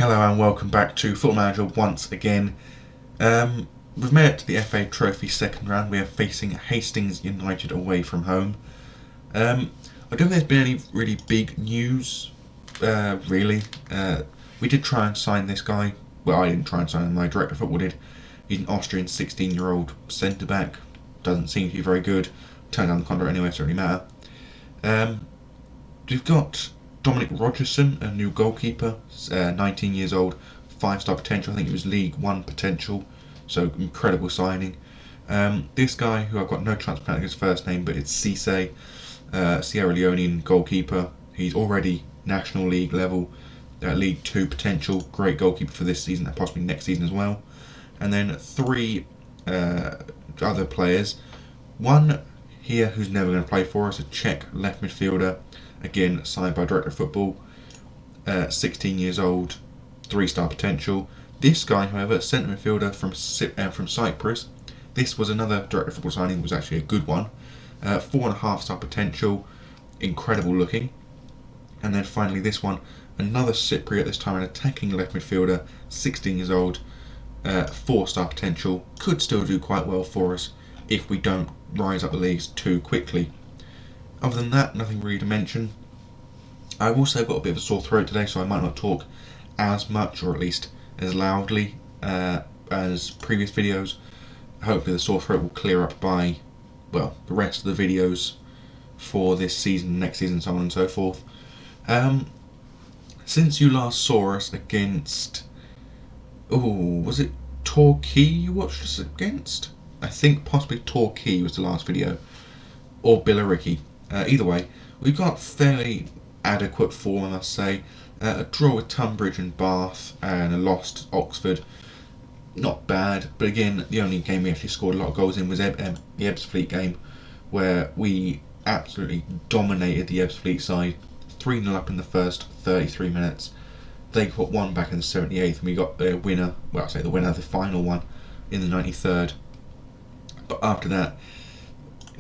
Hello and welcome back to Football Manager once again. We've made it to the FA Trophy second round. We are facing Hastings United away from home. I don't think there's been any really big news, really. We did try and sign this guy. Well, I didn't try and sign him, my director of football did. He's an Austrian 16-year-old centre-back. Doesn't seem to be very good. Turned down the contract anyway, so it doesn't really matter. We've got Dominic Rogerson, a new goalkeeper, 19 years old, 5-star potential. I think it was League One potential, so incredible signing. This guy, who I've got no chance of pronouncing his first name, but it's Cisse, Sierra Leonean goalkeeper. He's already National League level, League Two potential, great goalkeeper for this season and possibly next season as well. And then three other players. One here who's never going to play for us, a Czech left midfielder, again signed by Director of Football, 16 years old, 3-star potential. This guy, however, centre midfielder from Cyprus. This was another Director of Football signing, was actually a good one. 4.5-star potential, incredible looking. And then finally this one, another Cypriot, this time an attacking left midfielder, 16 years old, 4-star potential, could still do quite well for us if we don't rise up the leagues too quickly. Other than that, nothing really to mention. I've also got a bit of a sore throat today, so I might not talk as much, or at least as loudly, as previous videos. Hopefully the sore throat will clear up by, well, the rest of the videos for this season, next season, so on and so forth. Since you last saw us against... was it Torquay you watched us against? I think possibly Torquay was the last video. Or Billericay. Either way, we've got fairly adequate form, I must say. A draw with Tunbridge and Bath, and a loss to Oxford. Not bad, but again, the only game we actually scored a lot of goals in was the Ebbsfleet game, where we absolutely dominated the Ebbsfleet side. 3-0 up in the first 33 minutes. They put one back in the 78th, and we got their winner, well, I say the winner, the final one, in the 93rd. But after that,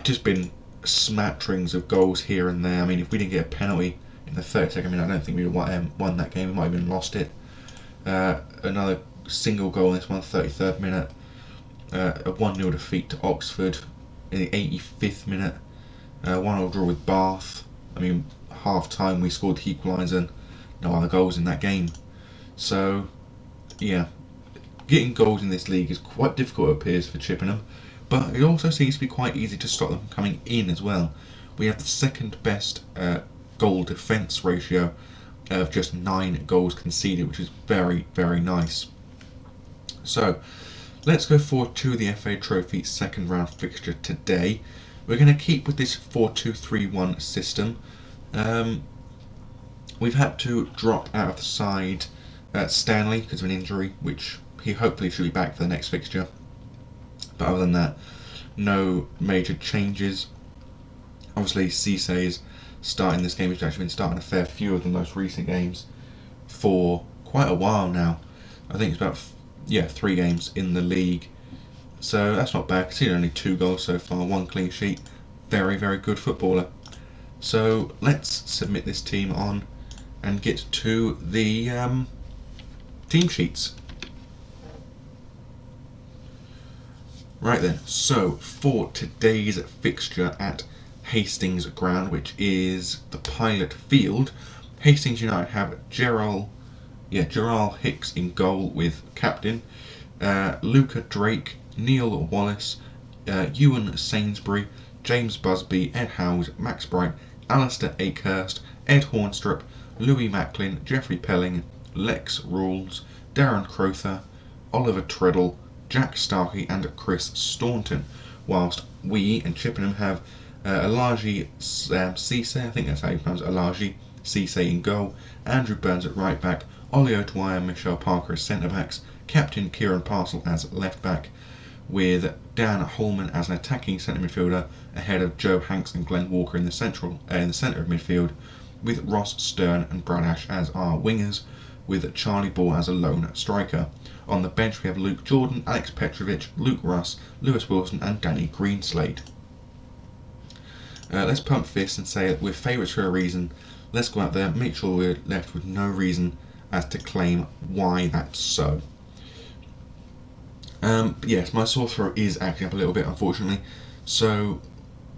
just been smatterings of goals here and there. I mean, if we didn't get a penalty in the 32nd minute, I don't think we would have won that game. We might have even lost it. Another single goal in this one, 33rd minute. A 1-0 defeat to Oxford in the 85th minute. 1-0 draw with Bath. I mean, half time we scored the equaliser. No other goals in that game. So, yeah, getting goals in this league is quite difficult, it appears, for Chippenham. But it also seems to be quite easy to stop them coming in as well. We have the second best goal defence ratio of just 9 goals conceded, which is very, very nice. So, let's go forward to the FA Trophy second round fixture today. We're going to keep with this 4-2-3-1 system. We've had to drop out of the side Stanley because of an injury, which he hopefully should be back for the next fixture. But other than that, no major changes. Obviously, Cisse is starting this game. He's actually been starting a fair few of the most recent games for quite a while now. I think it's about 3 games in the league. So that's not bad. Conceded only 2 goals so far, 1 clean sheet. Very, very good footballer. So let's submit this team on and get to the team sheets. Right then, so for today's fixture at Hastings Ground, which is the Pilot Field, Hastings United have Gerald Hicks in goal with captain, Luca Drake, Neil Wallace, Ewan Sainsbury, James Busby, Ed Howes, Max Bright, Alistair Akehurst, Ed Hornstrup, Louis Macklin, Jeffrey Pelling, Lex Rawls, Darren Crowther, Oliver Treadle, Jack Starkey and Chris Staunton, whilst we and Chippenham have Alaji Cisse, I think that's how you pronounce it, Alaji Cisse in goal, Andrew Burns at right back, Ollie O'Dwyer and Michelle Parker as centre backs, Captain Kieran Parcel as left back, with Dan Holman as an attacking centre midfielder ahead of Joe Hanks and Glenn Walker in the centre of midfield, with Ross Stern and Brad Ash as our wingers, with Charlie Ball as a lone striker. On the bench we have Luke Jordan, Alex Petrovic, Luke Russ, Lewis Wilson and Danny Greenslade. Let's pump fists and say that we're favourites for a reason. Let's go out there, make sure we're left with no reason as to claim why that's so. Yes, my sore throat is acting up a little bit, unfortunately. So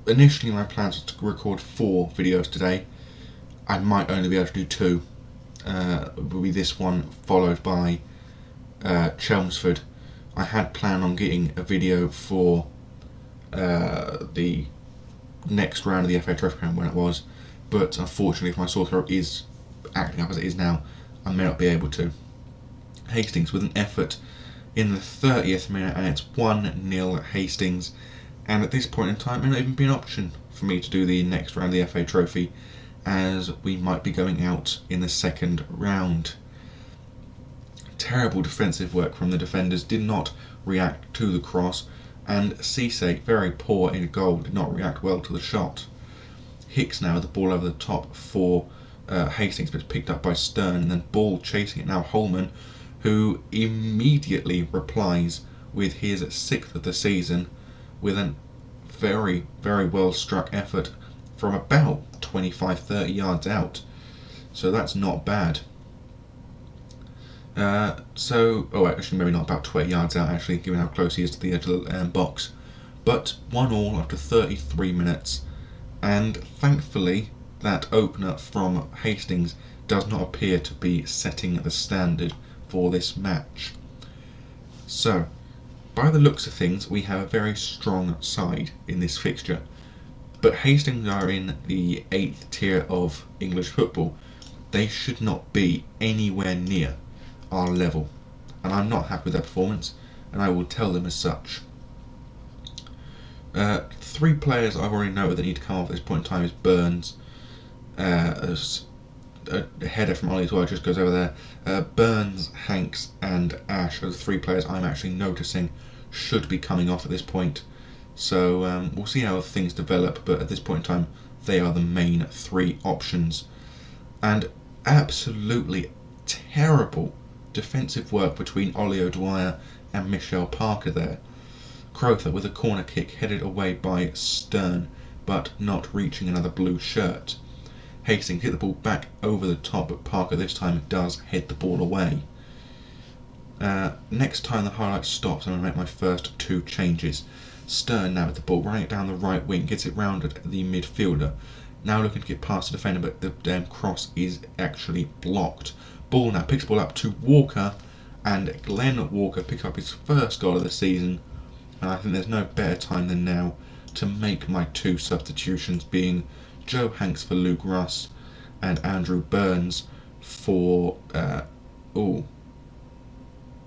initially my plan was to record 4 videos today. I might only be able to do 2. Will be this one followed by Chelmsford. I had planned on getting a video for the next round of the FA Trophy round when it was, but unfortunately if my sore throat is acting up as it is now, I may not be able to. Hastings with an effort in the 30th minute, and it's 1-0 Hastings, and at this point in time it may not even be an option for me to do the next round of the FA Trophy, as we might be going out in the second round. Terrible defensive work from the defenders, did not react to the cross, and Cisse, very poor in goal, did not react well to the shot. Hicks now with the ball over the top for Hastings, but it's picked up by Stern, and then ball chasing it now Holman, who immediately replies with his 6th of the season with a very, very well struck effort from about 25-30 yards out. So that's not bad. Actually maybe not about 20 yards out actually, given how close he is to the edge of the box. But 1-1 after 33 minutes, and thankfully that opener from Hastings does not appear to be setting the standard for this match. So, by the looks of things, we have a very strong side in this fixture, but Hastings are in the 8th tier of English football. They should not be anywhere near our level, and I'm not happy with their performance, and I will tell them as such. 3 players I've already noted that need to come off at this point in time is Burns, a header from Ollie as well just goes over there. Burns, Hanks and Ash are the 3 players I'm actually noticing should be coming off at this point. So we'll see how things develop, but at this point in time they are the main 3 options. And absolutely terrible defensive work between Ollie O'Dwyer and Michelle Parker there. Crowther with a corner kick headed away by Stern, but not reaching another blue shirt. Hastings hit the ball back over the top, but Parker this time does head the ball away. Next time the highlight stops, I'm going to make my first 2 changes. Stern now with the ball, running it down the right wing, gets it rounded at the midfielder. Now looking to get past the defender, but the damn cross is actually blocked. Ball now picks the ball up to Walker, and Glenn Walker picks up his first goal of the season. And I think there's no better time than now to make my 2 substitutions, being Joe Hanks for Luke Russ and Andrew Burns for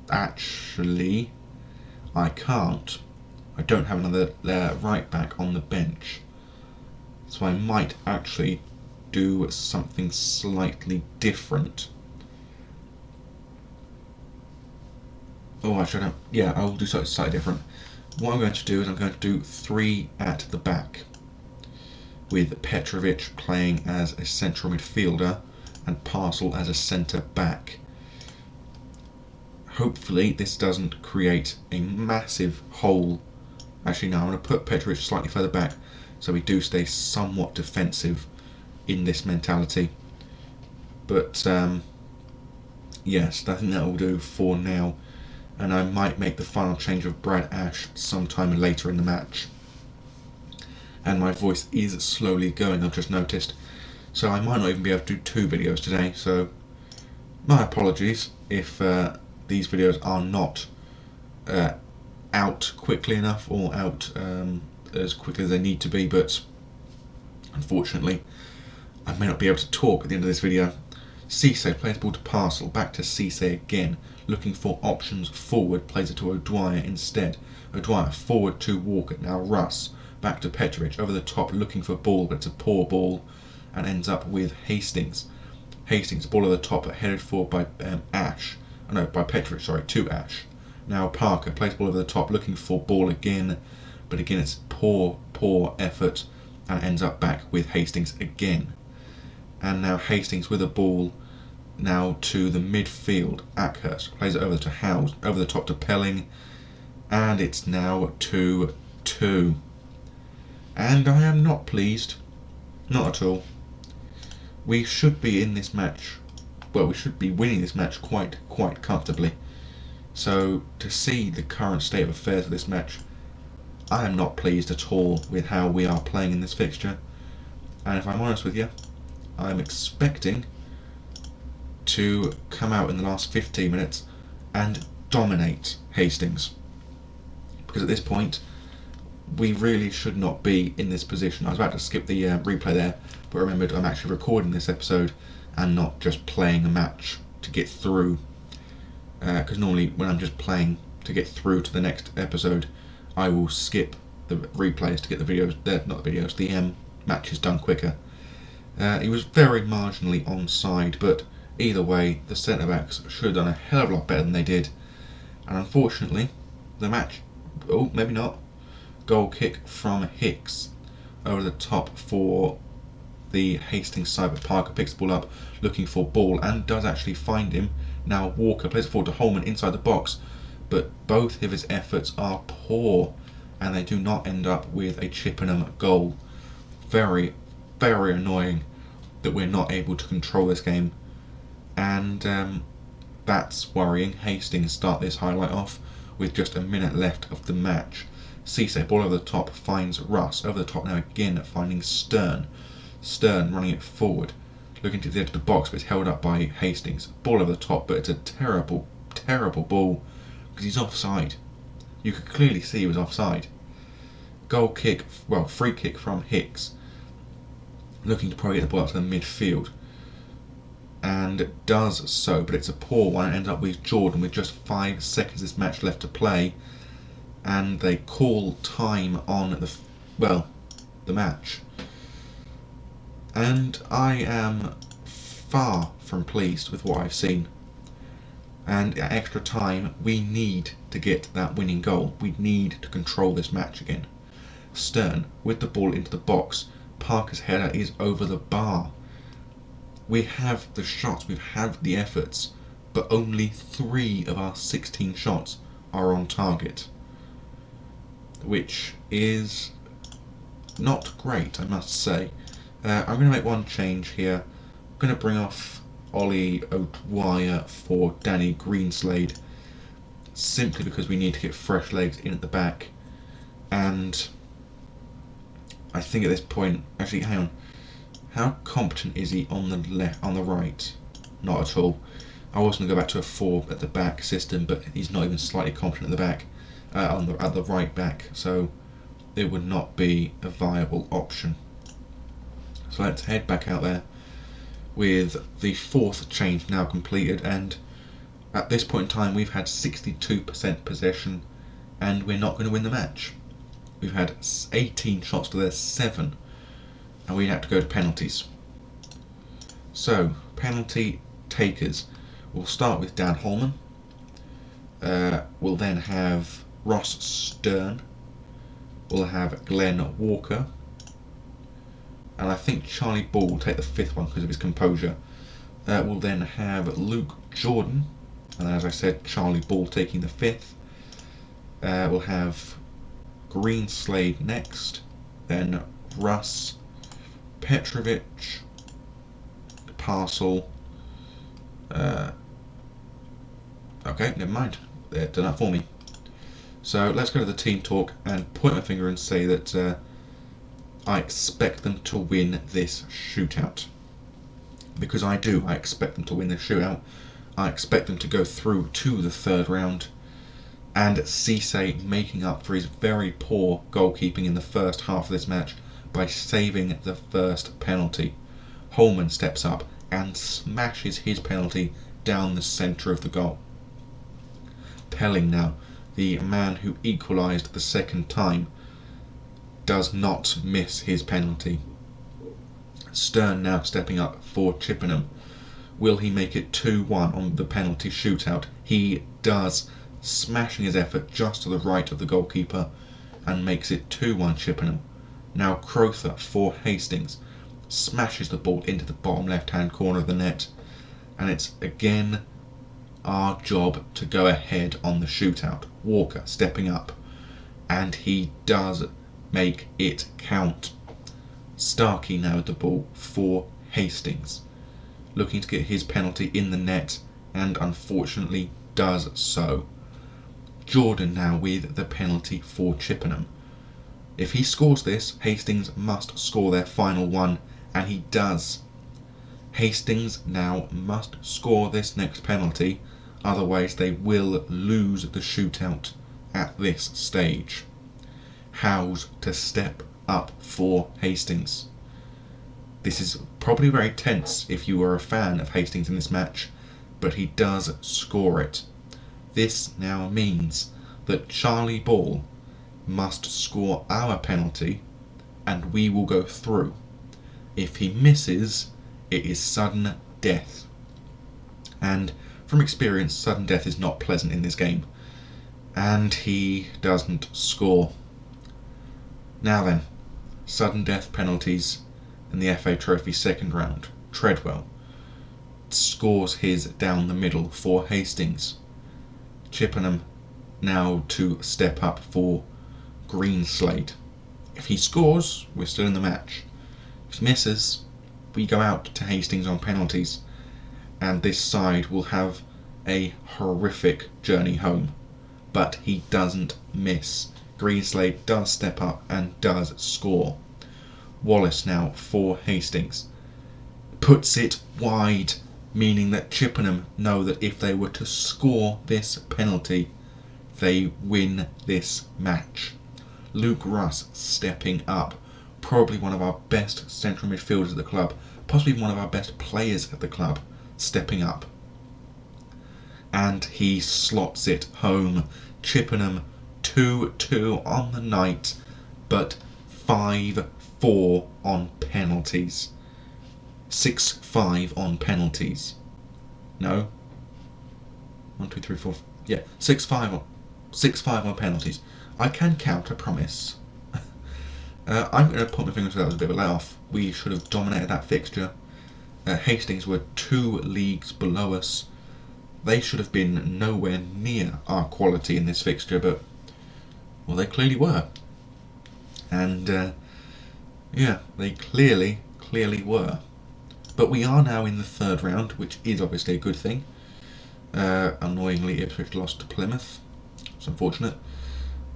actually I don't have another right back on the bench, so I might actually do something slightly different. Actually I don't. Yeah, I will do something slightly different. What I'm going to do is I'm going to do 3 at the back, with Petrovic playing as a central midfielder and Parcel as a centre back. Hopefully this doesn't create a massive hole. Actually no, I'm going to put Petrovic slightly further back so we do stay somewhat defensive in this mentality. But yes, I think that will do for now, and I might make the final change of Brad Ash sometime later in the match. And my voice is slowly going, I've just noticed, so I might not even be able to do 2 videos today, so my apologies if these videos are not out quickly enough or out as quickly as they need to be, but unfortunately I may not be able to talk at the end of this video. Cisse plays the ball to Parcel, back to Cisse again, looking for options forward, plays it to O'Dwyer instead. O'Dwyer forward to Walker, now Russ, back to Petrovic, over the top looking for ball, but it's a poor ball and ends up with Hastings. Hastings, ball over the top, headed forward by by Petrovic, to Ash. Now Parker plays ball over the top, looking for ball again, but again it's poor effort and ends up back with Hastings again. And now Hastings with a ball now to the midfield. Ackhurst plays it over to Howes, over the top to Pelling, and it's now 2-2. And I am not pleased, not at all. We should be in this match we should be winning this match quite comfortably. So to see the current state of affairs of this match, I am not pleased at all with how we are playing in this fixture. And if I'm honest with you, I'm expecting to come out in the last 15 minutes and dominate Hastings. Because at this point, we really should not be in this position. I was about to skip the replay there, but remembered I'm actually recording this episode and not just playing a match to get through. Because normally when I'm just playing to get through to the next episode, I will skip the replays to get the videos, the matches done quicker. He was very marginally onside, but either way, the centre-backs should have done a hell of a lot better than they did. And unfortunately, the match, maybe not, goal kick from Hicks over the top for the Hastings side, but Parker picks the ball up looking for ball and does actually find him. Now Walker plays it forward to Holman inside the box, but both of his efforts are poor and they do not end up with a Chippenham goal. Very annoying that we're not able to control this game, and that's worrying. Hastings start this highlight off with just a minute left of the match. Cisse, ball over the top, finds Russ. Over the top now again, finding Stern. Stern running it forward, looking to the edge of the box, but it's held up by Hastings. Ball over the top, but it's a terrible ball because he's offside. You could clearly see he was offside. Free kick from Hicks, looking to probably get the ball up to the midfield, and does so, but it's a poor one. It ends up with Jordan with just 5 seconds this match left to play, and they call time on the match. And I am far from pleased with what I've seen. And at extra time, we need to get that winning goal. We need to control this match again. Stern with the ball into the box. Parker's header is over the bar. We have the shots, we have the efforts, but only 3 of our 16 shots are on target, which is not great, I must say. I'm going to make one change here. I'm going to bring off Ollie O'Dwyer for Danny Greenslade, simply because we need to get fresh legs in at the back. And I think at this point, actually, hang on, how competent is he on the right? Not at all. I was going to go back to a 4 at the back system, but he's not even slightly competent at the back, at the right back, so it would not be a viable option. So let's head back out there with the 4th change now completed, and at this point in time we've had 62% possession and we're not going to win the match. We've had 18 shots to their 7, and we have to go to penalties. So penalty takers, we'll start with Dan Holman. We'll then have Ross Stern. We'll have Glenn Walker. And I think Charlie Ball will take the 5th one because of his composure. We'll then have Luke Jordan. And as I said, Charlie Ball taking the 5th. We'll have Greenslade next. Then Russ, Petrovic, Parcel. Okay, never mind. They've done that for me. So let's go to the team talk and point my finger and say that I expect them to win this shootout. Because I do. I expect them to win this shootout. I expect them to go through to the 3rd round. And Cisse making up for his very poor goalkeeping in the first half of this match by saving the first penalty. Holman steps up and smashes his penalty down the centre of the goal. Pelling now, the man who equalised the 2nd time, does not miss his penalty. Stern now stepping up for Chippenham. Will he make it 2-1 on the penalty shootout? He does, smashing his effort just to the right of the goalkeeper, and makes it 2-1 Chippenham. Now Crowther for Hastings smashes the ball into the bottom left hand corner of the net, and it's again our job to go ahead on the shootout. Walker stepping up, and he does make it count. Starkey now with the ball for Hastings. looking to get his penalty in the net, and unfortunately does so. Jordan now with the penalty for Chippenham. If he scores this, Hastings must score their final one, and he does. Hastings now must score this next penalty, otherwise they will lose the shootout at this stage. Howes to step up for Hastings. This is probably very tense if you are a fan of Hastings in this match, but he does score it. This now means that Charlie Ball must score our penalty and we will go through. If he misses, it is sudden death. And from experience, sudden death is not pleasant in this game. And he doesn't score. Now then, sudden death penalties in the FA Trophy second round. Treadwell scores his down the middle for Hastings. Chippenham now to step up for Greenslade. If he scores, we're still in the match. If he misses, we go out to Hastings on penalties, and this side will have a horrific journey home. But he doesn't miss. Greenslade does step up and does score. Wallace now for Hastings. Puts it wide, meaning that Chippenham know that if they were to score this penalty, they win this match. Luke Russ stepping up, probably one of our best central midfielders at the club, possibly one of our best players at the club, stepping up. And he slots it home. Chippenham 2-2 on the night, but 5-4 on penalties. 6-5 on penalties. No. 1, 2, 3, 4. Yeah, 6-5 on penalties. I can count, I promise. I'm going to put my finger to that was a bit of a let-off. We should have dominated that fixture. Hastings were 2 leagues below us. They should have been nowhere near our quality in this fixture, but, well, they clearly were. And, yeah, they clearly were. But we are now in the third round, which is obviously a good thing. Annoyingly, Ipswich lost to Plymouth. It's unfortunate.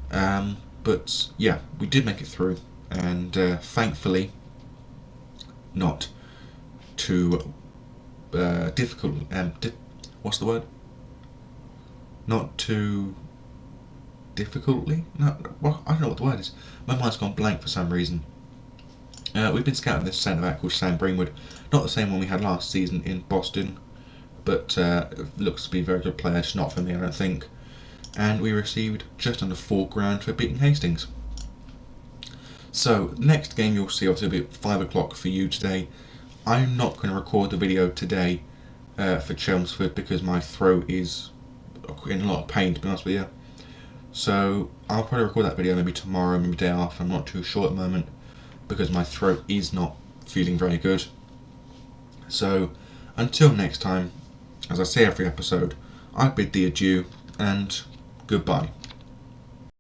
But, yeah, we did make it through. And, thankfully, not too difficult. What's the word? Not too difficultly? No, well, I don't know what the word is. My mind's gone blank for some reason. We've been scouting this centre-back called Sam Greenwood. Not the same one we had last season in Boston, but looks to be a very good player, just not for me, I don't think. And we received just under £4,000 for beating Hastings. So, next game you'll see obviously will be at 5 o'clock for you today. I'm not going to record the video today for Chelmsford because my throat is in a lot of pain, to be honest with you. So, I'll probably record that video maybe tomorrow, maybe day after, I'm not too sure at the moment, because my throat is not feeling very good. So, until next time, as I say every episode, I bid thee adieu and goodbye.